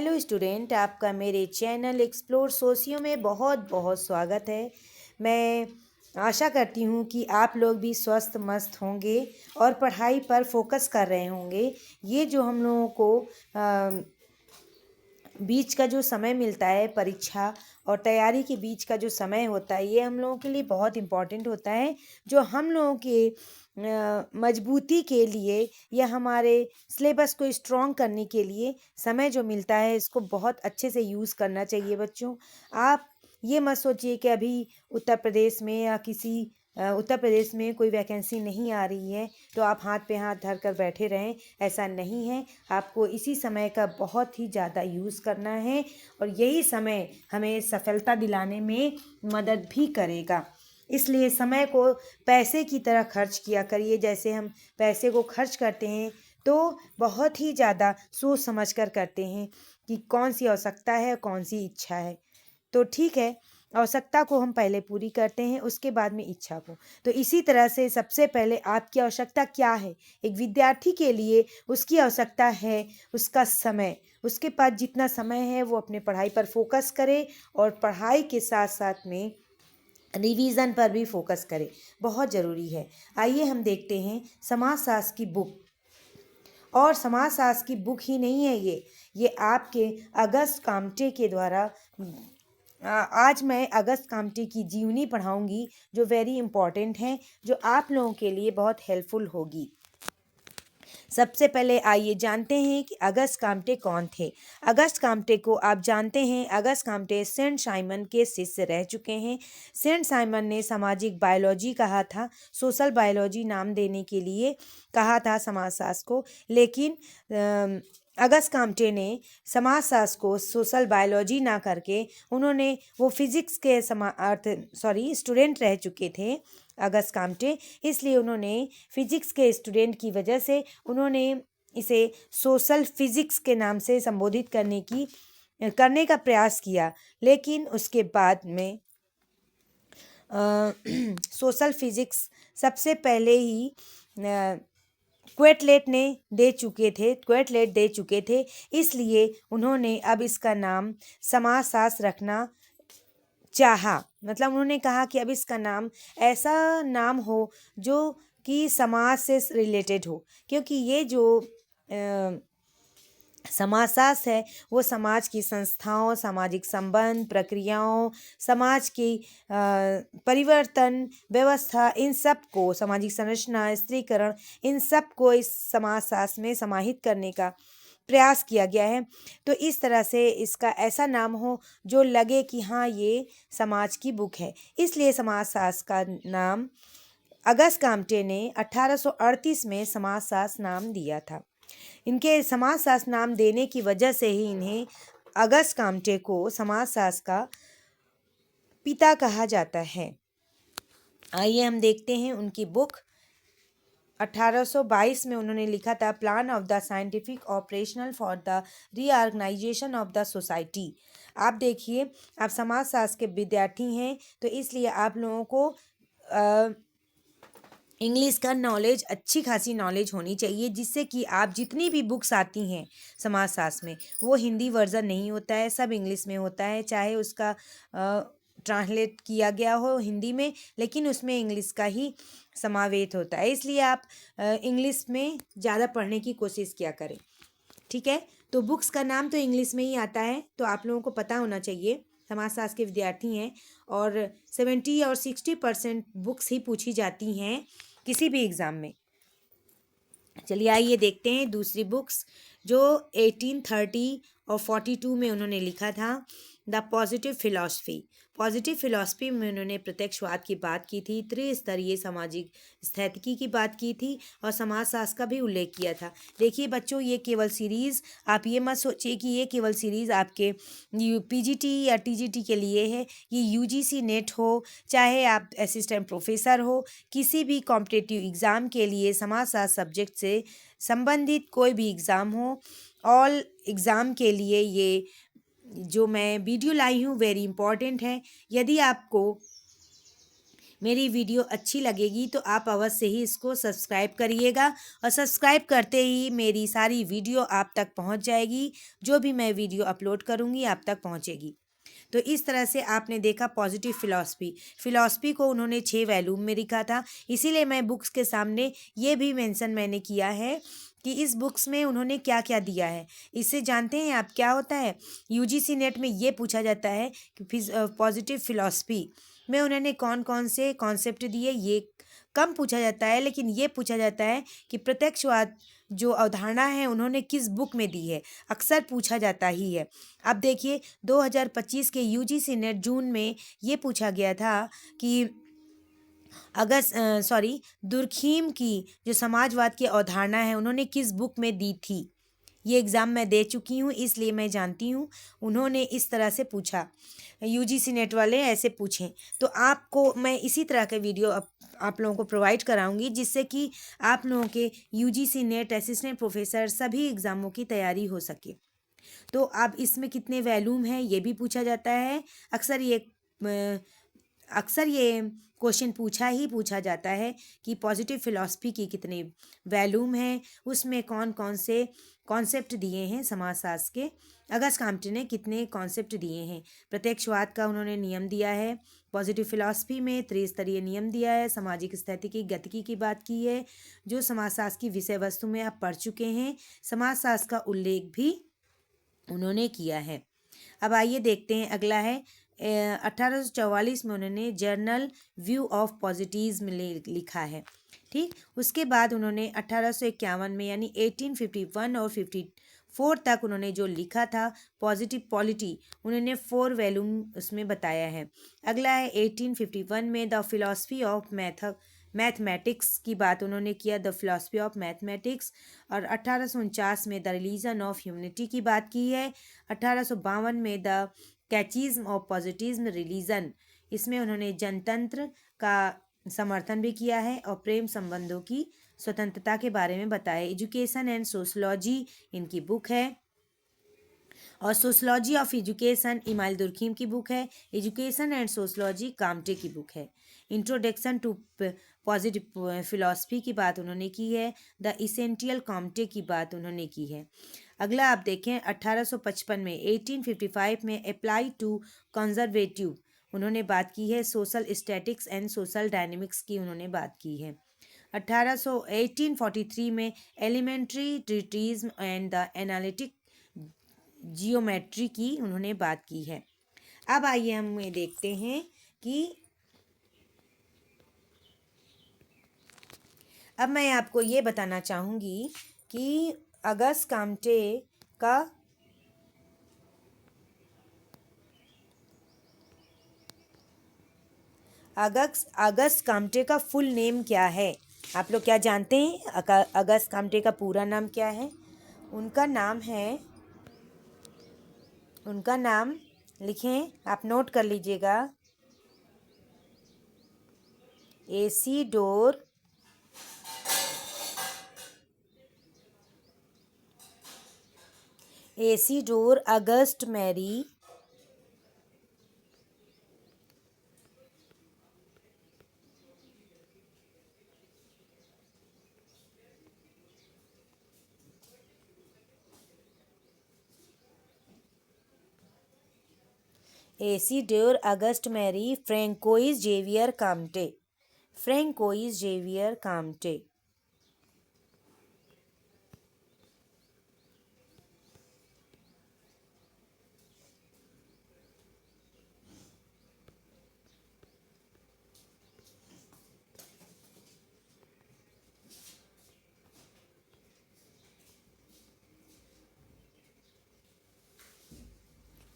Hello student, आपका मेरे channel explore socio में बहुत बहुत स्वागत है। मैं आशा करती हूँ कि आप लोग भी स्वस्थ मस्त होंगे और पढ़ाई पर फोकस कर रहे होंगे। ये जो हम लोगों को बीच का जो समय मिलता है, परीक्षा और तैयारी के बीच का जो समय होता है, ये हम लोगों के लिए बहुत इम्पोर्टेंट होता है। जो हम लोगों के मजबूती के लिए या हमारे सिलेबस को स्ट्रॉन्ग करने के लिए समय जो मिलता है, इसको बहुत अच्छे से यूज़ करना चाहिए बच्चों। आप ये मत सोचिए कि अभी उत्तर प्रदेश में या किसी उत्तर प्रदेश में कोई वैकेंसी नहीं आ रही है तो आप हाथ पे हाथ धर कर बैठे रहें। ऐसा नहीं है। आपको इसी समय का बहुत ही ज़्यादा यूज़ करना है और यही समय हमें सफलता दिलाने में मदद भी करेगा। इसलिए समय को पैसे की तरह खर्च किया करिए। जैसे हम पैसे को खर्च करते हैं तो बहुत ही ज़्यादा सोच समझ कर करते हैं कि कौन सी आवश्यकता है, कौन सी इच्छा है। तो ठीक है, आवश्यकता को हम पहले पूरी करते हैं, उसके बाद में इच्छा को। तो इसी तरह से सबसे पहले आपकी आवश्यकता क्या है? एक विद्यार्थी के लिए उसकी आवश्यकता है उसका समय। उसके पास जितना समय है वो अपने पढ़ाई पर फोकस करे और पढ़ाई के साथ साथ में रिवीजन पर भी फोकस करे, बहुत ज़रूरी है। आइए हम देखते हैं समाजशास्त्र की बुक। और समाजशास्त्र की बुक ही नहीं है ये आपके अगस्त कामटे के द्वारा आज मैं अगस्त कामटे की जीवनी पढ़ाऊंगी, जो वेरी इंपॉर्टेंट है, जो आप लोगों के लिए बहुत हेल्पफुल होगी। सबसे पहले आइए जानते हैं कि अगस्त कामटे कौन थे। अगस्त कामटे को आप जानते हैं, अगस्त कामटे सेंट साइमन के शिष्य रह चुके हैं। सेंट साइमन ने सामाजिक बायोलॉजी कहा था, सोशल बायोलॉजी नाम देने के लिए कहा था समाजशास्त्र को, लेकिन अगस्त कामटे ने समाजशास्त्र को सोशल बायोलॉजी ना करके उन्होंने वो फिजिक्स के स्टूडेंट रह चुके थे अगस्त कामटे, इसलिए उन्होंने फिजिक्स के स्टूडेंट की वजह से उन्होंने इसे सोशल फिजिक्स के नाम से संबोधित करने का प्रयास किया। लेकिन उसके बाद में सोशल फिजिक्स सबसे पहले ही क्वेटलेट दे चुके थे, इसलिए उन्होंने अब इसका नाम समाजशास्त्र रखना चाहा। मतलब उन्होंने कहा कि अब इसका नाम ऐसा नाम हो जो कि समाज से रिलेटेड हो, क्योंकि ये जो समाजशास्त्र है वो समाज की संस्थाओं, सामाजिक संबंध, प्रक्रियाओं, समाज की परिवर्तन, व्यवस्था, इन सब को, सामाजिक संरचना, स्त्रीकरण, इन सब को इस समाजशास्त्र में समाहित करने का प्रयास किया गया है। तो इस तरह से इसका ऐसा नाम हो जो लगे कि हाँ, ये समाज की बुक है, इसलिए समाजशास्त्र का नाम अगस्त कामटे ने 1838 में समाजशास्त्र नाम दिया था। इनके समाजशास्त्र नाम देने की वजह से ही इन्हें अगस्त कामटे को समाजशास्त्र का पिता कहा जाता है। आइए हम देखते हैं उनकी बुक। 1822 में उन्होंने लिखा था plan of the scientific operational for the reorganisation of the society. आप देखिए, आप समाजशास्त्र के विद्यार्थी हैं तो इसलिए आप लोगों को इंग्लिश का नॉलेज, अच्छी खासी नॉलेज होनी चाहिए, जिससे कि आप जितनी भी बुक्स आती हैं समाजशास्त्र में, वो हिंदी वर्जन नहीं होता है, सब इंग्लिश में होता है। चाहे उसका ट्रांसलेट किया गया हो हिंदी में, लेकिन उसमें इंग्लिश का ही समावेश होता है। इसलिए आप इंग्लिश में ज़्यादा पढ़ने की कोशिश किया करें, ठीक है। तो बुक्स का नाम तो इंग्लिश में ही आता है, तो आप लोगों को पता होना चाहिए। समाजशास्त्र के विद्यार्थी हैं और 70 और 60% बुक्स ही पूछी जाती हैं किसी भी एग्ज़ाम में। चलिए आइए देखते हैं दूसरी बुक्स, जो 1830 और 42 में उन्होंने लिखा था, the positive philosophy. Positive philosophy में उन्होंने प्रत्यक्षवाद की बात की थी, त्रिस्तरीय सामाजिक स्थितिकी की बात की थी और समाजशास्त्र का भी उल्लेख किया था। देखिए बच्चों, ये केवल सीरीज़, आप ये मत सोचिए कि ये केवल सीरीज़ आपके पीजीटी या टीजीटी के लिए है। ये यूजीसी नेट हो, चाहे आप असिस्टेंट प्रोफेसर हो, किसी भी कॉम्पिटिटिव एग्ज़ाम के लिए समाजशास्त्र सब्जेक्ट से संबंधित कोई भी एग्ज़ाम हो, ऑल एग्ज़ाम के लिए ये जो मैं वीडियो लाई हूँ वेरी इंपॉर्टेंट है। यदि आपको मेरी वीडियो अच्छी लगेगी तो आप अवश्य ही इसको सब्सक्राइब करिएगा और सब्सक्राइब करते ही मेरी सारी वीडियो आप तक पहुंच जाएगी। जो भी मैं वीडियो अपलोड करूंगी आप तक पहुंचेगी। तो इस तरह से आपने देखा पॉजिटिव फिलॉसफी को उन्होंने 6 वैल्यूम में लिखा था। इसीलिए मैं बुक्स के सामने ये भी मेंशन मैंने किया है कि इस बुक्स में उन्होंने क्या क्या दिया है। इससे जानते हैं आप क्या होता है, यूजीसी नेट में ये पूछा जाता है कि पॉजिटिव फिलॉसफी में उन्होंने कौन कौन से कॉन्सेप्ट दिए, ये कम पूछा जाता है। लेकिन ये पूछा जाता है कि प्रत्यक्षवाद जो अवधारणा है उन्होंने किस बुक में दी है, अक्सर पूछा जाता ही है। अब देखिए 2025 के यूजीसी नेट जून में ये पूछा गया था कि दुर्खीम की जो समाजवाद की अवधारणा है उन्होंने किस बुक में दी थी। ये एग्ज़ाम मैं दे चुकी हूँ इसलिए मैं जानती हूँ उन्होंने इस तरह से पूछा, यूजीसी नेट वाले ऐसे पूछें। तो आपको मैं इसी तरह के वीडियो आप लोगों को प्रोवाइड कराऊंगी जिससे कि आप लोगों के यूजीसी नेट असिस्टेंट प्रोफेसर सभी एग्ज़ामों की तैयारी हो सके। तो अब इसमें कितने वैल्यूम हैं ये भी पूछा जाता है। अक्सर ये क्वेश्चन पूछा जाता है कि पॉजिटिव फिलॉसफी की कितने वैल्यूम हैं, उसमें कौन कौन से कॉन्सेप्ट दिए हैं समाजशास्त्र के। अगस्त काम्टे ने कितने कॉन्सेप्ट दिए हैं। प्रत्यक्षवाद का उन्होंने नियम दिया है। पॉजिटिव फिलॉसफी में त्रिस्तरीय नियम दिया है। सामाजिक स्थिति की गतिकी की बात की है जो समाजशास्त्र की विषय वस्तु में आप पढ़ चुके हैं। समाजशास्त्र का उल्लेख भी उन्होंने किया है। अब आइए देखते हैं अगला है 1844 में उन्होंने जर्नल व्यू ऑफ पॉजिटिव्स में लिखा है। ठीक, उसके बाद उन्होंने 1851 में यानी 1851 और 54 तक उन्होंने जो लिखा था पॉजिटिव पॉलिटी उन्होंने 4 वैल्यूम उसमें बताया है। अगला है 1851 में द फिलॉसफी ऑफ मैथमेटिक्स की बात उन्होंने किया, द फिलॉसफी ऑफ मैथमेटिक्स। और 1849 में द रिलीजन ऑफ ह्यूमनिटी की बात की है। 1852 में द कैचिज्म ऑफ पॉजिटिज्म रिलीजन, इसमें उन्होंने जनतंत्र का समर्थन भी किया है और प्रेम संबंधों की स्वतंत्रता के बारे में बताया। एजुकेशन एंड सोशलॉजी इनकी बुक है और sociology of education email Durkheim की बुक है। एजुकेशन एंड सोशलॉजी काम्टे की बुक है। इंट्रोडक्शन टू पॉजिटिव फिलॉसफी की बात उन्होंने की है। द इसेंशियल काम्टे की बात उन्होंने की है। अगला आप देखें 1855 में 1855 में अप्लाई टू कंजर्वेटिव उन्होंने बात की है। Social statics and social dynamics की उन्होंने बात की है। 1843 में elementary treatise and the analytic geometry की उन्होंने बात की है। अब आइए हम ये देखते हैं कि अब मैं आपको ये बताना चाहूँगी कि अगस्त काम्टे का अगस्त काम्टे का फुल नेम क्या है। आप लोग क्या जानते हैं अगस्त काम्टे का पूरा नाम क्या है? उनका नाम लिखें, आप नोट कर लीजिएगा। Isidore Auguste Marie Isidore Auguste Marie François Xavier Comte.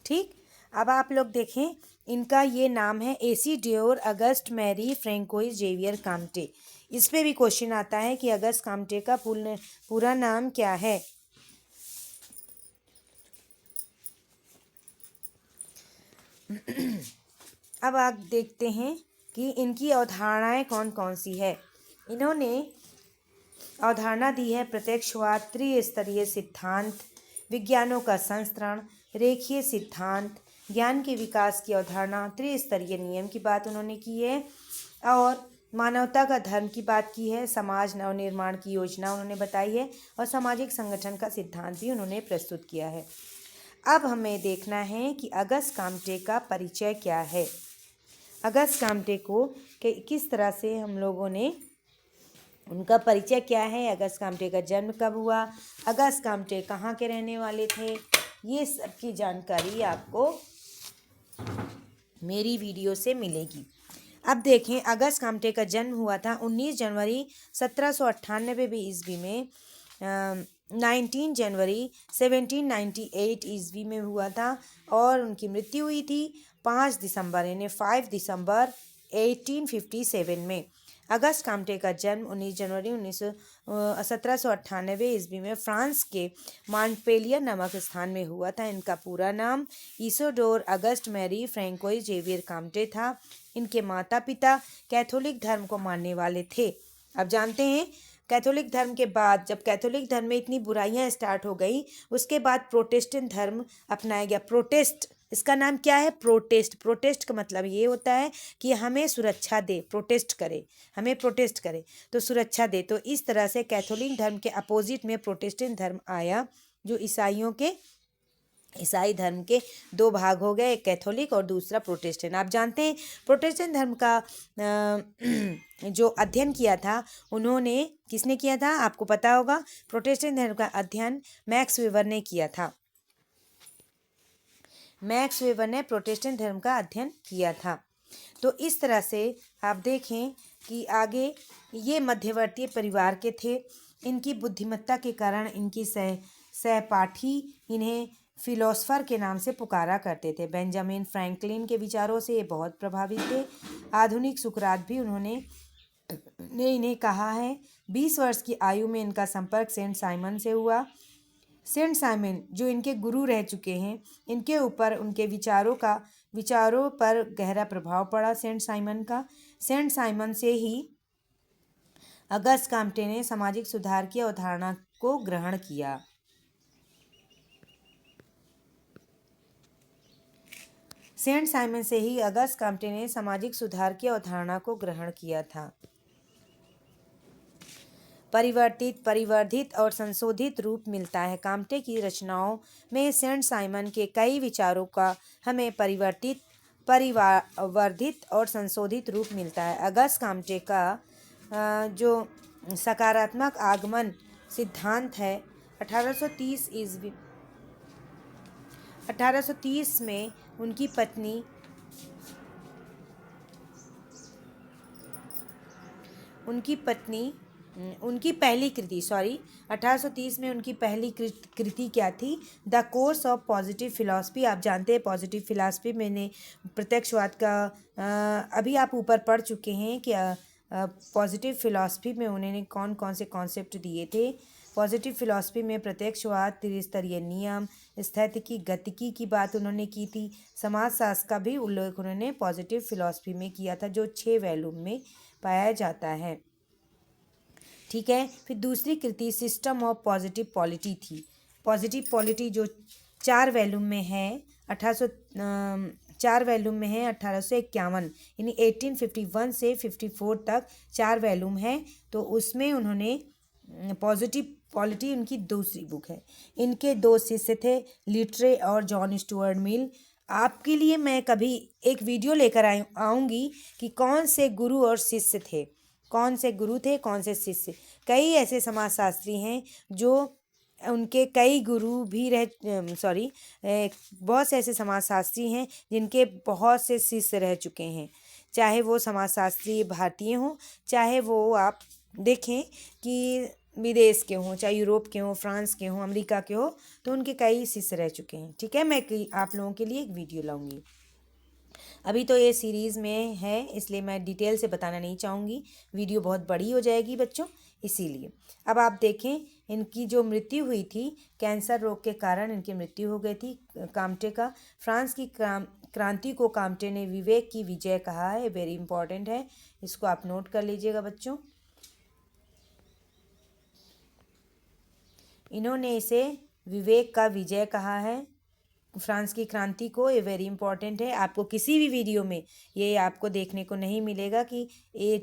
ठीक, अब आप लोग देखें इनका ये नाम है Isidore Auguste Marie François Xavier Comte. इस पे भी क्वेश्चन आता है कि अगस्त काम्टे का पूरा नाम क्या है। अब आप देखते हैं कि इनकी अवधारणाएं कौन कौन सी है। इन्होंने अवधारणा दी है प्रत्यक्षवाद, त्रिस्तरीय सिद्धांत, विज्ञानों का संस्करण, रेखीय सिद्धांत, ज्ञान के विकास की अवधारणा, त्रिस्तरीय नियम की बात उन्होंने की है। और मानवता का धर्म की बात की है, समाज नवनिर्माण की योजना उन्होंने बताई है और सामाजिक संगठन का सिद्धांत भी उन्होंने प्रस्तुत किया है। अब हमें देखना है कि अगस्त काम्टे का परिचय क्या है। अगस्त काम्टे को किस तरह से हम लोगों ने, उनका परिचय क्या है, अगस्त काम्टे का जन्म कब हुआ, अगस्त काम्टे कहाँ के रहने वाले थे, ये सब की जानकारी आपको मेरी वीडियो से मिलेगी। अब देखें, अगस्त काम्टे का जन्म हुआ था 19 जनवरी 1798 ईस्वी में, 19 जनवरी 1798 ईस्वी में हुआ था और उनकी मृत्यु हुई थी 5 दिसंबर यानी 5 दिसंबर 1857 में। अगस्त काम्टे का जन्म 19 जनवरी 1798 ईस्वी में फ्रांस के मॉन्टपेलियर नामक स्थान में हुआ था। इनका पूरा नाम Isidore Auguste Marie François Xavier Comte था। इनके माता पिता कैथोलिक धर्म को मानने वाले थे। अब जानते हैं, कैथोलिक धर्म के बाद जब कैथोलिक धर्म में इतनी बुराइयां स्टार्ट हो गई, उसके बाद प्रोटेस्टेंट धर्म अपनाया गया। प्रोटेस्ट, इसका नाम क्या है? प्रोटेस्ट। प्रोटेस्ट का मतलब ये होता है कि हमें सुरक्षा दे, प्रोटेस्ट करे, हमें प्रोटेस्ट करे तो सुरक्षा दे। तो इस तरह से कैथोलिक धर्म के अपोजिट में प्रोटेस्टेंट धर्म आया, जो ईसाई धर्म के दो भाग हो गए, एक कैथोलिक और दूसरा प्रोटेस्टेंट। आप जानते हैं प्रोटेस्टेंट धर्म का जो अध्ययन किया था उन्होंने, किसने किया था आपको पता होगा? प्रोटेस्टेंट धर्म का अध्ययन मैक्स वेबर ने किया था। मैक्स वेबर ने प्रोटेस्टेंट धर्म का अध्ययन किया था। तो इस तरह से आप देखें कि आगे ये मध्यवर्तीय परिवार के थे। इनकी बुद्धिमत्ता के कारण इनकी सहपाठी इन्हें फिलोसफर के नाम से पुकारा करते थे। बेंजामिन फ्रैंकलिन के विचारों से ये बहुत प्रभावित थे। आधुनिक सुकरात भी उन्होंने इन्हें कहा है। 20 वर्ष की आयु में इनका संपर्क सेंट साइमन से हुआ। सेंट साइमन जो इनके गुरु रह चुके हैं, इनके ऊपर उनके विचारों पर गहरा प्रभाव पड़ा सेंट साइमन का। सेंट साइमन से ही अगस्त काम्टे ने सामाजिक सुधार की अवधारणा को ग्रहण किया। सेंट साइमन से ही अगस्त काम्टे ने सामाजिक सुधार की अवधारणा को ग्रहण किया था। परिवर्धित और संशोधित रूप मिलता है। काम्टे की रचनाओं में सेंट साइमन के कई विचारों का हमें परिवर्धित और संशोधित रूप मिलता है। अगस्त काम्टे का जो सकारात्मक आगमन सिद्धांत है 1830 में उनकी पहली कृति 1830 में उनकी पहली कृति क्या थी? The course of positive philosophy. आप जानते हैं पॉजिटिव फिलॉसफी मैंने प्रत्यक्षवाद का अभी आप ऊपर पढ़ चुके हैं कि पॉजिटिव फिलॉसफी में उन्होंने कौन कौन से कॉन्सेप्ट दिए थे। पॉजिटिव फिलॉसफी में प्रत्यक्षवाद, त्रिस्तरीय नियम, स्थितिकी, गतिकी की बात उन्होंने की थी। समाजशास्त्र का भी उल्लेख उन्होंने पॉजिटिव फिलॉसफी में किया था, जो 6 वॉल्यूम में पाया जाता है। ठीक है, फिर दूसरी कृति सिस्टम ऑफ पॉजिटिव पॉलिटी थी। पॉजिटिव पॉलिटी जो 4 वॉल्यूम में है, 1851 यानी 1851 से 54 तक 4 वॉल्यूम है। तो उसमें उन्होंने पॉजिटिव पॉलिटी उनकी दूसरी बुक है। इनके 2 शिष्य थे, लिटरे और जॉन स्टुअर्ट मिल। आपके लिए मैं कभी एक वीडियो लेकर आऊँगी कि कौन से गुरु और शिष्य थे, कौन से गुरु थे, कौन से शिष्य। कई ऐसे समाजशास्त्री हैं जो उनके कई गुरु भी बहुत से ऐसे समाजशास्त्री हैं जिनके बहुत से शिष्य रह चुके हैं, चाहे वो समाजशास्त्री भारतीय हों, चाहे वो आप देखें कि विदेश के हों, चाहे यूरोप के हों, फ्रांस के हों, अमेरिका के हों, तो उनके कई शिष्य रह चुके हैं। ठीक है, मैं आप लोगों के लिए एक वीडियो लाऊंगी। अभी तो ये सीरीज़ में है इसलिए मैं डिटेल से बताना नहीं चाहूँगी, वीडियो बहुत बड़ी हो जाएगी बच्चों, इसीलिए। अब आप देखें, इनकी जो मृत्यु हुई थी कैंसर रोग के कारण इनकी मृत्यु हो गई थी काम्टे का। फ्रांस की क्रांति को काम्टे ने विवेक की विजय कहा है, वेरी इंपॉर्टेंट है, इसको आप नोट कर लीजिएगा बच्चों। इन्होंने इसे विवेक का विजय कहा है। फ्रांस की क्रांति को, ये वेरी इंपॉर्टेंट है। आपको किसी भी वीडियो में ये आपको देखने को नहीं मिलेगा कि ये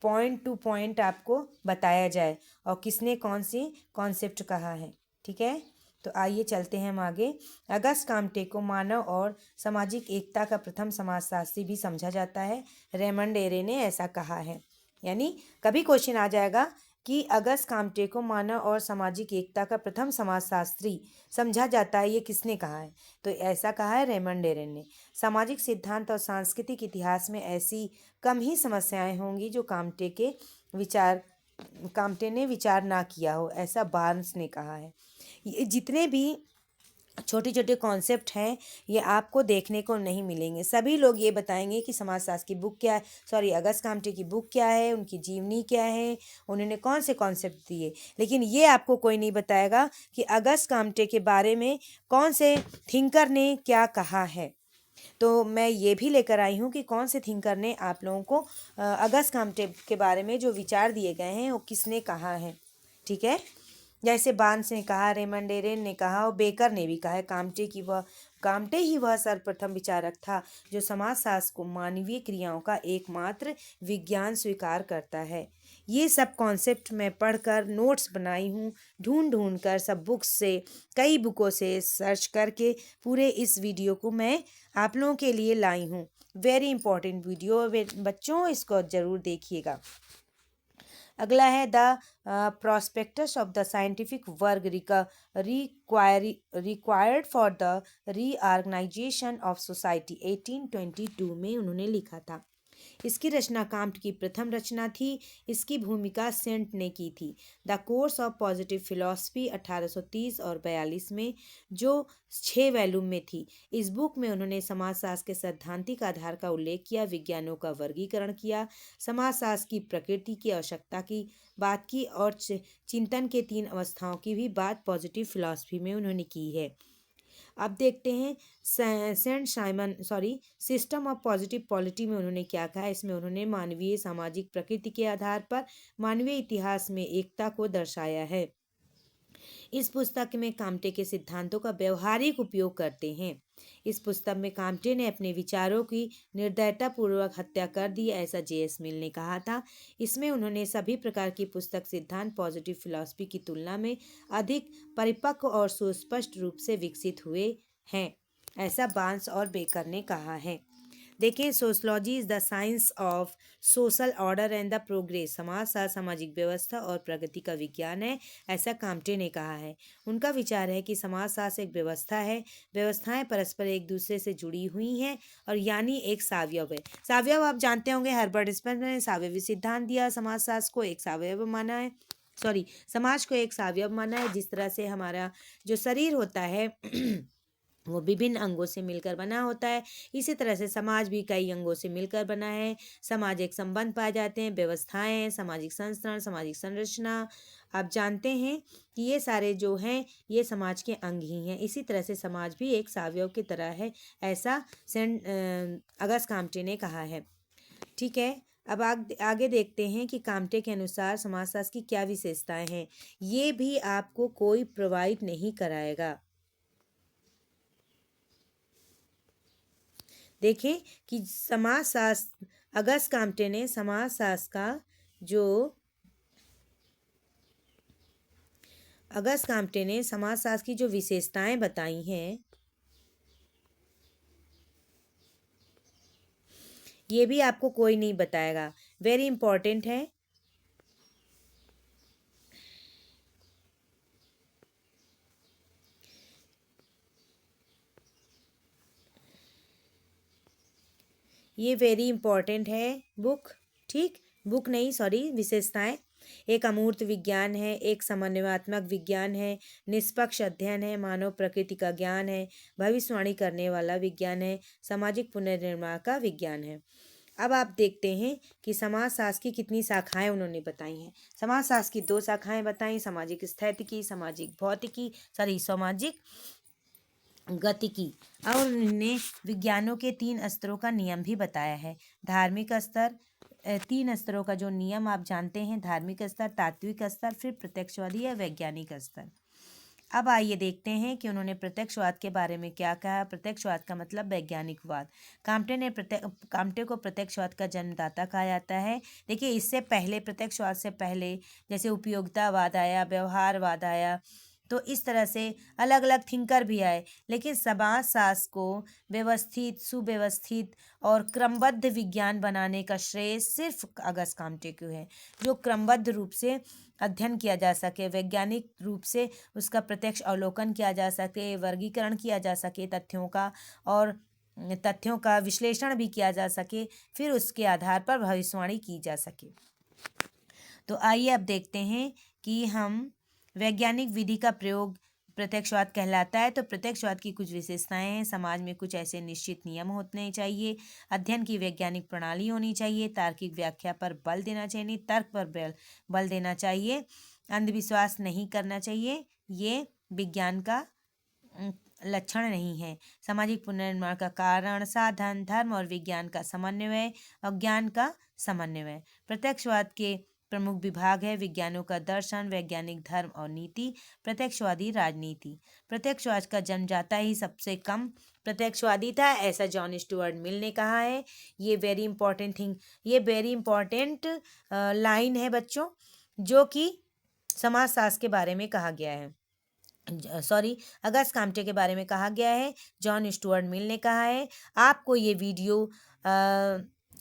पॉइंट टू पॉइंट आपको बताया जाए और किसने कौन सी कॉन्सेप्ट कहा है। ठीक है, तो आइए चलते हैं हम आगे। अगस्त काम्टे को मानव और सामाजिक एकता का प्रथम समाजशास्त्री भी समझा जाता है। रेमंड एरे ने ऐसा कहा है। यानी कभी क्वेश्चन आ जाएगा कि अगस्त काम्टे को मानव और सामाजिक एकता का प्रथम समाजशास्त्री समझा जाता है, ये किसने कहा है? तो ऐसा कहा है रेमंड एरे ने। सामाजिक सिद्धांत और सांस्कृतिक इतिहास में ऐसी कम ही समस्याएं होंगी जो काम्टे ने विचार ना किया हो, ऐसा बार्न्स ने कहा है। ये जितने भी छोटे छोटे कॉन्सेप्ट हैं ये आपको देखने को नहीं मिलेंगे। सभी लोग ये बताएंगे कि समाजशास्त्र की बुक क्या है, सॉरी अगस्त काम्टे की बुक क्या है, उनकी जीवनी क्या है, उन्होंने कौन से कॉन्सेप्ट दिए। लेकिन ये आपको कोई नहीं बताएगा कि अगस्त काम्टे के बारे में कौन से थिंकर ने क्या कहा है। तो मैं ये भी लेकर आई हूँ कि कौन से थिंकर ने आप लोगों को अगस्त काम्टे के बारे में जो विचार दिए गए हैं वो किसने कहा है। ठीक है, जैसे बार्न्स ने कहा, रेमंड एरे ने कहा और बेकर ने भी कहा है, काम्टे ही वह सर्वप्रथम विचारक था जो समाजशास्त्र को मानवीय क्रियाओं का एकमात्र विज्ञान स्वीकार करता है। ये सब कॉन्सेप्ट मैं पढ़कर नोट्स बनाई हूँ, ढूंढ ढूंढ कर सब बुक्स से, कई बुकों से सर्च करके पूरे इस वीडियो को मैं आप लोगों के लिए लाई हूँ। वेरी इंपॉर्टेंट वीडियो, बच्चों इसको ज़रूर देखिएगा। अगला है the prospectus of the scientific work required for the reorganisation of society 1822 में उन्होंने लिखा था। इसकी रचना काम्ट की प्रथम रचना थी। इसकी भूमिका सेंट ने की थी। The course of positive philosophy 1830 और 42 में, जो 6 वैल्यूम में थी। इस बुक में उन्होंने समाजशास्त्र के सैद्धांतिक आधार का उल्लेख किया, विज्ञानों का वर्गीकरण किया, समाजशास्त्र की प्रकृति की आवश्यकता की बात की और चिंतन के 3 अवस्थाओं की भी बात पॉजिटिव फिलॉसफी में उन्होंने की है। अब देखते हैं सिस्टम ऑफ पॉजिटिव पॉलिटी में उन्होंने क्या कहा। इसमें उन्होंने मानवीय सामाजिक प्रकृति के आधार पर मानवीय इतिहास में एकता को दर्शाया है। इस पुस्तक में काम्टे के सिद्धांतों का व्यवहारिक उपयोग करते हैं। इस पुस्तक में काम्टे ने अपने विचारों की निर्दयतापूर्वक हत्या कर दी, ऐसा J.S. मिल ने कहा था। इसमें उन्होंने सभी प्रकार की पुस्तक सिद्धांत पॉजिटिव फिलॉसफी की तुलना में अधिक परिपक्व और सुस्पष्ट रूप से विकसित हुए हैं, ऐसा बार्न्स और बेकर ने कहा है। देखिए, sociology is the science of social order and the progress. समाजशास्त्र सामाजिक व्यवस्था और प्रगति का विज्ञान है, ऐसा काम्टे ने कहा है। उनका विचार है कि समाजशास्त्र एक व्यवस्था है, व्यवस्थाएं परस्पर एक दूसरे से जुड़ी हुई हैं और यानी एक सावयव है। सावयव आप जानते होंगे, हर्बर्ट स्पेंसर ने सावयवी सिद्धांत दिया, समाजशास्त्र को एक सावयव माना है, समाज को एक सावयव माना है। जिस तरह से हमारा जो शरीर होता है वो विभिन्न अंगों से मिलकर बना होता है, इसी तरह से समाज भी कई अंगों से मिलकर बना है। सामाजिक संबंध पाए जाते हैं, व्यवस्थाएं, सामाजिक संस्थान, सामाजिक संरचना, आप जानते हैं कि ये सारे जो हैं ये समाज के अंग ही हैं। इसी तरह से समाज भी एक सावयव की तरह है, ऐसा अगस्त काम्टे ने कहा है। ठीक है, अब आगे देखते हैं कि काम्टे के अनुसार समाजशास्त्र की क्या विशेषताएं हैं। ये भी आपको कोई प्रोवाइड नहीं कराएगा। देखिए कि समाजशास्त्र, अगस्त काम्टे ने समाजशास्त्र का जो अगस्त काम्टे ने समाजशास्त्र की जो विशेषताएं बताई हैं ये भी आपको कोई नहीं बताएगा। वेरी इंपॉर्टेंट है। ये वेरी इंपॉर्टेंट है बुक, ठीक, बुक नहीं सॉरी, विशेषताएं। एक अमूर्त विज्ञान है, एक समन्वयात्मक विज्ञान है, निष्पक्ष अध्ययन है, मानव प्रकृति का ज्ञान है, भविष्यवाणी करने वाला विज्ञान है, सामाजिक पुनर्निर्माण का विज्ञान है। अब आप देखते हैं कि समाजशास्त्र की कितनी शाखाएं उन्होंने बताई हैं। समाजशास्त्र की 2 शाखाएं बताई, सामाजिक स्थैतिकी, सामाजिक भौतिकी, सामाजिक गतिकी। और उन्होंने विज्ञानों के 3 स्तरों का नियम भी बताया है। धार्मिक स्तर, 3 स्तरों का जो नियम आप जानते हैं, धार्मिक स्तर, तात्विक स्तर, फिर प्रत्यक्षवादी या वैज्ञानिक स्तर। अब आइए देखते हैं कि उन्होंने प्रत्यक्षवाद के बारे में क्या कहा। प्रत्यक्षवाद का मतलब वैज्ञानिकवाद। काम्टे को प्रत्यक्षवाद का जन्मदाता कहा जाता है। देखिए, इससे पहले, प्रत्यक्षवाद से पहले जैसे उपयोगितावाद आया, व्यवहारवाद आया, तो इस तरह से अलग अलग थिंकर भी आए, लेकिन समाजशास्त्र को व्यवस्थित, सुव्यवस्थित और क्रमबद्ध विज्ञान बनाने का श्रेय सिर्फ अगस्त काम्टे को है। जो क्रमबद्ध रूप से अध्ययन किया जा सके, वैज्ञानिक रूप से उसका प्रत्यक्ष अवलोकन किया जा सके, वर्गीकरण किया जा सके तथ्यों का, और तथ्यों का विश्लेषण भी किया जा सके, फिर उसके आधार पर भविष्यवाणी की जा सके। तो आइए अब देखते हैं कि हम वैज्ञानिक विधि का प्रयोग प्रत्यक्षवाद कहलाता है। तो प्रत्यक्षवाद की कुछ विशेषताएं हैं। समाज में कुछ ऐसे निश्चित नियम होने चाहिए, अध्ययन की वैज्ञानिक प्रणाली होनी चाहिए, तार्किक व्याख्या पर बल देना चाहिए, तर्क पर बल देना चाहिए, अंधविश्वास नहीं करना चाहिए, ये विज्ञान का लक्षण नहीं है। सामाजिक पुनर्निर्माण का कारण, साधन, धर्म और विज्ञान का समन्वय और ज्ञान का समन्वय। प्रत्यक्षवाद के प्रमुख विभाग है विज्ञानों का दर्शन, वैज्ञानिक धर्म और नीति, प्रत्यक्षवादी राजनीति। प्रत्यक्षवाद का जन्म जाता ही सबसे कम प्रत्यक्षवादी था, ऐसा जॉन स्टुअर्ट मिल ने कहा है। ये वेरी इंपॉर्टेंट लाइन है बच्चों, जो कि समाजशास्त्र के बारे में कहा गया है। अगस्त काम्टे के बारे में कहा गया है, जॉन स्टुअर्ट मिल ने कहा है। आपको ये वीडियो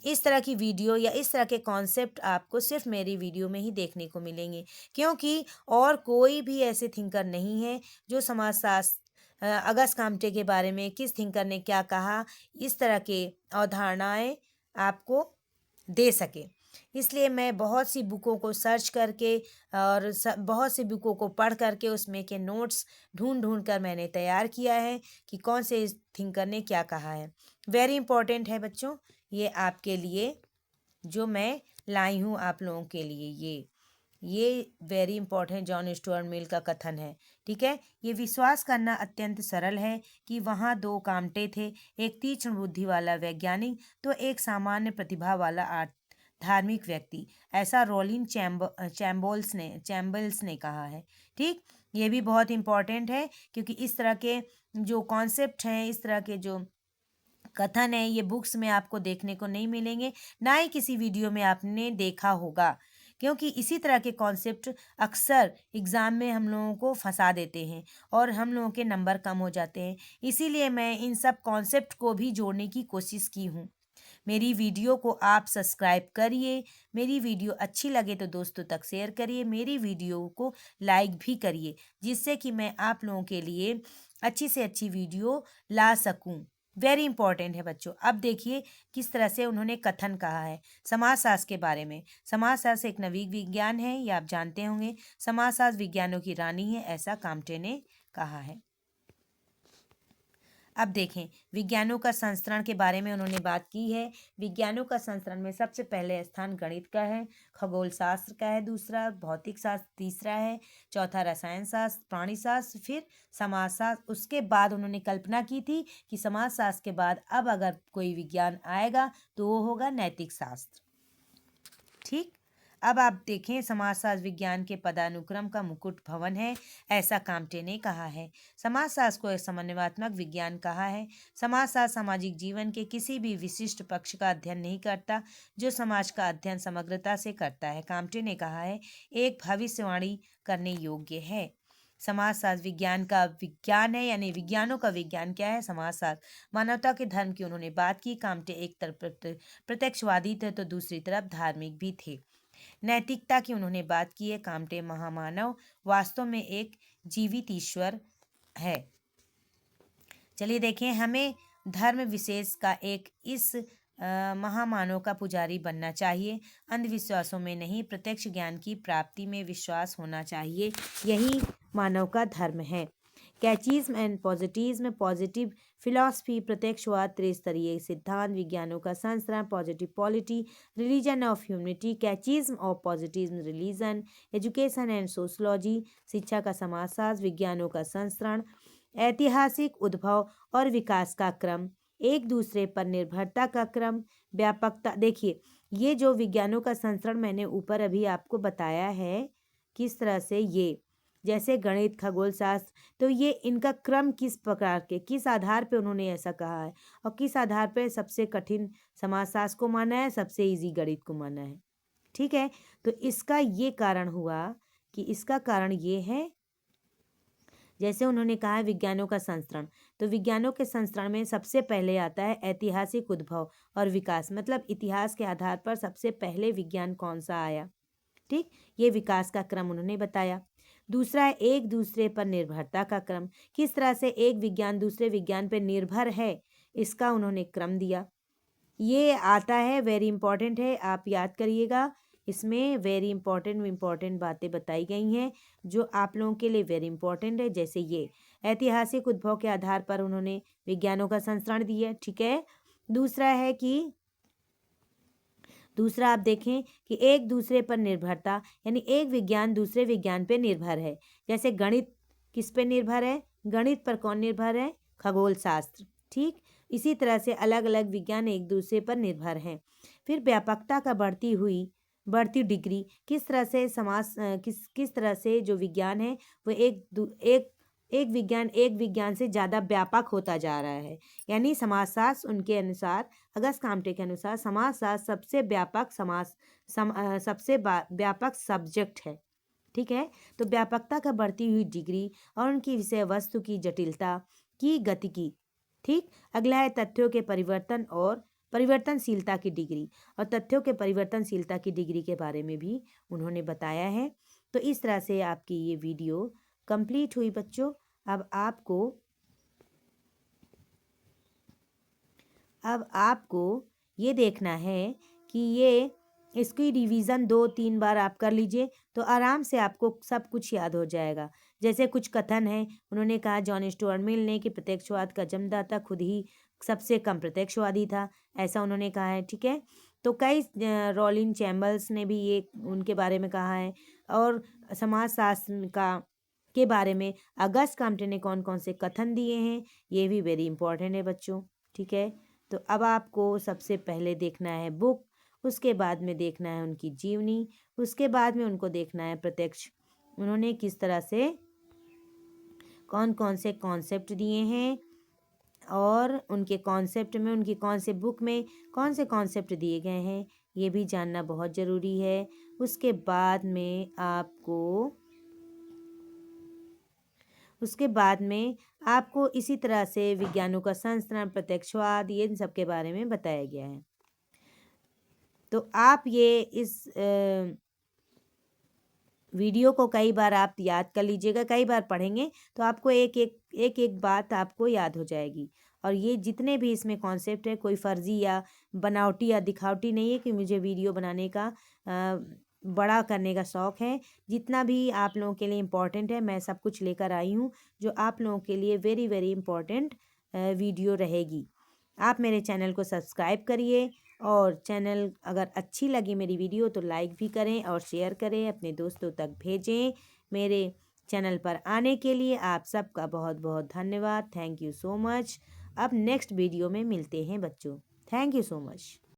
इस तरह की वीडियो या इस तरह के कॉन्सेप्ट आपको सिर्फ मेरी वीडियो में ही देखने को मिलेंगे, क्योंकि और कोई भी ऐसे थिंकर नहीं है जो समाजशास्त्र अगस्त काम्टे के बारे में किस थिंकर ने क्या कहा, इस तरह के अवधारणाएं आपको दे सके। इसलिए मैं बहुत सी बुकों को सर्च करके और बहुत सी बुकों को पढ़ करके उसमें के नोट्स ढूंढ कर मैंने तैयार किया है कि कौन से थिंकर ने क्या कहा है। वेरी इंपॉर्टेंट है बच्चों, ये आपके लिए जो मैं लाई हूँ आप लोगों के लिए, ये very important John Stuart Mill का कथन है। ठीक है, ये विश्वास करना अत्यंत सरल है कि वहाँ दो काम्टे थे, एक तीक्ष्ण बुद्धि वाला वैज्ञानिक तो एक सामान्य प्रतिभा वाला धार्मिक व्यक्ति, ऐसा रोलिन चैम्बल्स ने कहा है। ठीक, ये भी बहुत इंपॉर्टेंट है, क्योंकि इस तरह के जो कॉन्सेप्ट हैं, इस तरह के जो कथन है, ये बुक्स में आपको देखने को नहीं मिलेंगे, ना ही किसी वीडियो में आपने देखा होगा, क्योंकि इसी तरह के कॉन्सेप्ट अक्सर एग्ज़ाम में हम लोगों को फंसा देते हैं और हम लोगों के नंबर कम हो जाते हैं। इसीलिए मैं इन सब कॉन्सेप्ट को भी जोड़ने की कोशिश की हूँ। मेरी वीडियो को आप सब्सक्राइब करिए, मेरी वीडियो अच्छी लगे तो दोस्तों तक शेयर करिए, मेरी वीडियो को लाइक भी करिए, जिससे कि मैं आप लोगों के लिए अच्छी से अच्छी वीडियो ला सकूं। वेरी इंपॉर्टेंट है बच्चों। अब देखिए किस तरह से उन्होंने कथन कहा है समाजशास्त्र के बारे में। समाजशास्त्र एक नवीन विज्ञान है, ये आप जानते होंगे। समाजशास्त्र विज्ञानों की रानी है, ऐसा काम्टे ने कहा है। अब देखें विज्ञानों का संस्करण के बारे में उन्होंने बात की है। विज्ञानों का संस्करण में सबसे पहले स्थान गणित का है, खगोल शास्त्र का है दूसरा, भौतिक शास्त्र तीसरा है, चौथा रसायन शास्त्र, प्राणी शास्त्र, फिर समाजशास्त्र। उसके बाद उन्होंने कल्पना की थी कि समाजशास्त्र के बाद अब अगर कोई विज्ञान आएगा तो वो होगा नैतिक शास्त्र। ठीक, अब आप देखें समाजशास्त्र विज्ञान के पदानुक्रम का मुकुट भवन है, ऐसा काम्टे ने कहा है। समाजशास्त्र को एक समन्वयात्मक विज्ञान कहा है। समाजशास्त्र सामाजिक जीवन के किसी भी विशिष्ट पक्ष का अध्ययन नहीं करता, जो समाज का अध्ययन समग्रता से करता है। काम्टे ने कहा है एक भविष्यवाणी करने योग्य है। समाजशास्त्र विज्ञान का विज्ञान है, यानी विज्ञानों का विज्ञान क्या है, समाजशास्त्र। मानवता के धर्म की उन्होंने बात की। काम्टे एक तरफ प्रत्यक्षवादी थे तो दूसरी तरफ धार्मिक भी थे। नैतिकता की उन्होंने बात की है। काम्टे महामानव वास्तव में एक जीवित ईश्वर है। चलिए देखें, हमें धर्म विशेष का एक इस महामानव का पुजारी बनना चाहिए। अंधविश्वासों में नहीं, प्रत्यक्ष ज्ञान की प्राप्ति में विश्वास होना चाहिए, यही मानव का धर्म है। Catechism and positivism, positive philosophy, प्रत्यक्षवाद, त्रिस्तरीय सिद्धांत, विज्ञानों का संस्करण, positive polity, religion of humanity, catechism of positivism, religion, education and sociology, शिक्षा का समाजशास्त्र, विज्ञानों का संस्करण, ऐतिहासिक उद्भव और विकास का क्रम, एक दूसरे पर निर्भरता का क्रम, व्यापकता। देखिए ये जो विज्ञानों का संस्करण मैंने ऊपर अभी आपको बताया है, किस तरह से ये जैसे गणित, खगोल शास्त्र। तो ये इनका क्रम किस प्रकार के, किस आधार पे उन्होंने ऐसा कहा है और किस आधार पे सबसे कठिन समाजशास्त्र को माना है, सबसे इजी गणित को माना है। ठीक है, तो इसका ये कारण हुआ कि इसका कारण ये है, जैसे उन्होंने कहा है विज्ञानों का संस्करण, तो विज्ञानों के संस्करण में सबसे पहले आता है ऐतिहासिक उद्भव और विकास, मतलब इतिहास के आधार पर सबसे पहले विज्ञान कौन सा आया। ठीक, ये विकास का क्रम उन्होंने बताया। दूसरा है एक दूसरे पर निर्भरता का क्रम, किस तरह से एक विज्ञान दूसरे विज्ञान पर निर्भर है, इसका उन्होंने क्रम दिया। ये आता है, वेरी इंपॉर्टेंट है, आप याद करिएगा। इसमें वेरी इंपॉर्टेंट बातें बताई गई हैं जो आप लोगों के लिए वेरी इंपॉर्टेंट है। जैसे ये ऐतिहासिक उद्भव के आधार पर उन्होंने विज्ञानों का संस्करण दिया। ठीक है, दूसरा है कि दूसरा आप देखें कि एक दूसरे पर निर्भरता, यानी एक विज्ञान दूसरे विज्ञान पे निर्भर है। जैसे गणित किस पे निर्भर है, गणित पर कौन निर्भर है, खगोल शास्त्र। ठीक, इसी तरह से अलग अलग विज्ञान एक दूसरे पर निर्भर हैं। फिर व्यापकता का बढ़ती डिग्री, किस तरह से किस तरह से जो विज्ञान है वो एक विज्ञान से ज़्यादा व्यापक होता जा रहा है। यानी समाजशास्त्र उनके अनुसार, अगस्त काम्टे के अनुसार समाजशास्त्र सबसे व्यापक सब्जेक्ट है। ठीक है, तो व्यापकता का बढ़ती हुई डिग्री और उनकी विषय वस्तु की जटिलता की गतिकी। ठीक, अगला है तथ्यों के परिवर्तन और परिवर्तनशीलता की डिग्री, और तथ्यों के परिवर्तनशीलता की डिग्री के बारे में भी उन्होंने बताया है। तो इस तरह से आपकी ये वीडियो कंप्लीट हुई बच्चों। अब आपको ये देखना है कि ये इसकी रिवीजन 2-3 बार आप कर लीजिए तो आराम से आपको सब कुछ याद हो जाएगा। जैसे कुछ कथन है, उन्होंने कहा जॉन स्टुअर्ट मिल ने कि प्रत्यक्षवाद का जन्मदाता खुद ही सबसे कम प्रत्यक्षवादी था, ऐसा उन्होंने कहा है। ठीक है, तो कई रॉलिन चैम्बर्स ने भी ये उनके बारे में कहा है। और समाजशास्त्र के बारे में अगस्त काम्टे ने कौन कौन से कथन दिए हैं, ये भी वेरी इंपॉर्टेंट है बच्चों। ठीक है, तो अब आपको सबसे पहले देखना है बुक, उसके बाद में देखना है उनकी जीवनी, उसके बाद में उनको देखना है प्रत्यक्ष, उन्होंने किस तरह से कौन कौन से कॉन्सेप्ट दिए हैं और उनके कॉन्सेप्ट में, उनकी कौन से बुक में कौन से कॉन्सेप्ट दिए गए हैं, ये भी जानना बहुत ज़रूरी है। उसके बाद में आपको इसी तरह से विज्ञानों का संस्करण, प्रत्यक्षवाद, ये इन सब के बारे में बताया गया है। तो आप ये इस वीडियो को कई बार आप याद कर लीजिएगा, कई बार पढ़ेंगे तो आपको एक बात आपको याद हो जाएगी। और ये जितने भी इसमें कॉन्सेप्ट है, कोई फर्जी या बनावटी या दिखावटी नहीं है कि मुझे वीडियो बनाने का बड़ा करने का शौक़ है। जितना भी आप लोगों के लिए इम्पोर्टेंट है मैं सब कुछ लेकर आई हूँ, जो आप लोगों के लिए वेरी वेरी इम्पोर्टेंट वीडियो रहेगी। आप मेरे चैनल को सब्सक्राइब करिए, और चैनल अगर अच्छी लगी मेरी वीडियो तो लाइक भी करें और शेयर करें, अपने दोस्तों तक भेजें। मेरे चैनल पर आने के लिए आप सबका बहुत बहुत धन्यवाद। Thank you so much. अब नेक्स्ट वीडियो में मिलते हैं बच्चों। Thank you so much.